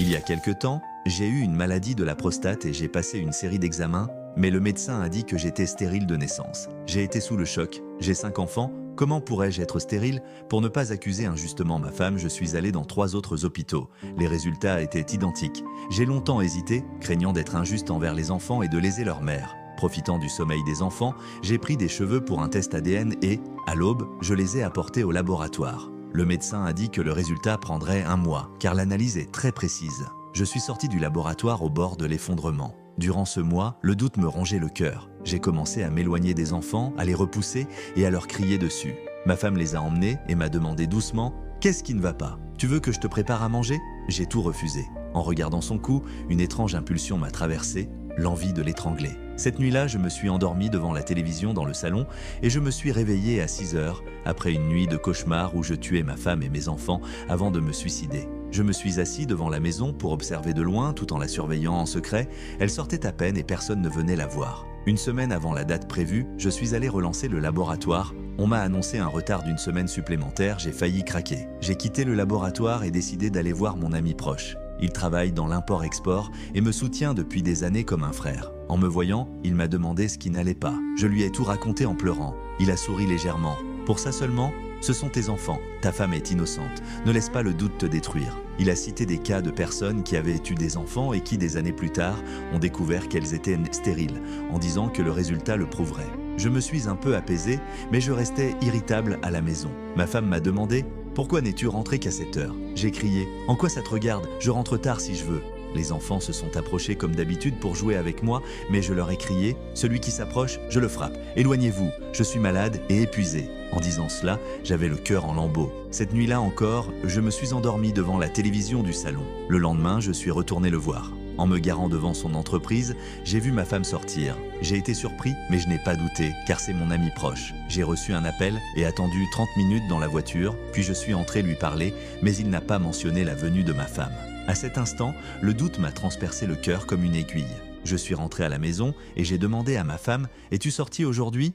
Il y a quelque temps, j'ai eu une maladie de la prostate et j'ai passé une série d'examens, mais le médecin a dit que j'étais stérile de naissance. J'ai été sous le choc, j'ai 5 enfants, comment pourrais-je être stérile? Pour ne pas accuser injustement ma femme, je suis allé dans 3 autres hôpitaux. Les résultats étaient identiques. J'ai longtemps hésité, craignant d'être injuste envers les enfants et de léser leur mère. Profitant du sommeil des enfants, j'ai pris des cheveux pour un test ADN et, à l'aube, je les ai apportés au laboratoire. Le médecin a dit que le résultat prendrait 1 mois, car l'analyse est très précise. Je suis sorti du laboratoire au bord de l'effondrement. Durant ce mois, le doute me rongeait le cœur. J'ai commencé à m'éloigner des enfants, à les repousser et à leur crier dessus. Ma femme les a emmenés et m'a demandé doucement « Qu'est-ce qui ne va pas? Tu veux que je te prépare à manger ?» J'ai tout refusé. En regardant son cou, une étrange impulsion m'a traversé, l'envie de l'étrangler. Cette nuit-là, je me suis endormi devant la télévision dans le salon et je me suis réveillé à 6 heures après une nuit de cauchemar où je tuais ma femme et mes enfants avant de me suicider. Je me suis assis devant la maison pour observer de loin tout en la surveillant en secret. Elle sortait à peine et personne ne venait la voir. Une semaine avant la date prévue, je suis allé relancer le laboratoire. On m'a annoncé un retard d'1 semaine supplémentaire, j'ai failli craquer. J'ai quitté le laboratoire et décidé d'aller voir mon ami proche. Il travaille dans l'import-export et me soutient depuis des années comme un frère. En me voyant, il m'a demandé ce qui n'allait pas. Je lui ai tout raconté en pleurant. Il a souri légèrement. Pour ça seulement, ce sont tes enfants. Ta femme est innocente. Ne laisse pas le doute te détruire. Il a cité des cas de personnes qui avaient eu des enfants et qui, des années plus tard, ont découvert qu'elles étaient stériles, en disant que le résultat le prouverait. Je me suis un peu apaisé, mais je restais irritable à la maison. Ma femme m'a demandé « Pourquoi n'es-tu rentré qu'à 7 heures ?» J'ai crié « En quoi ça te regarde? Je rentre tard si je veux. » Les enfants se sont approchés comme d'habitude pour jouer avec moi, mais je leur ai crié « Celui qui s'approche, je le frappe. Éloignez-vous, je suis malade et épuisé. » En disant cela, j'avais le cœur en lambeaux. Cette nuit-là encore, je me suis endormi devant la télévision du salon. Le lendemain, je suis retourné le voir. En me garant devant son entreprise, j'ai vu ma femme sortir. J'ai été surpris, mais je n'ai pas douté, car c'est mon ami proche. J'ai reçu un appel et attendu 30 minutes dans la voiture, puis je suis entré lui parler, mais il n'a pas mentionné la venue de ma femme. À cet instant, le doute m'a transpercé le cœur comme une aiguille. Je suis rentré à la maison et j'ai demandé à ma femme « Es-tu sorti aujourd'hui ?»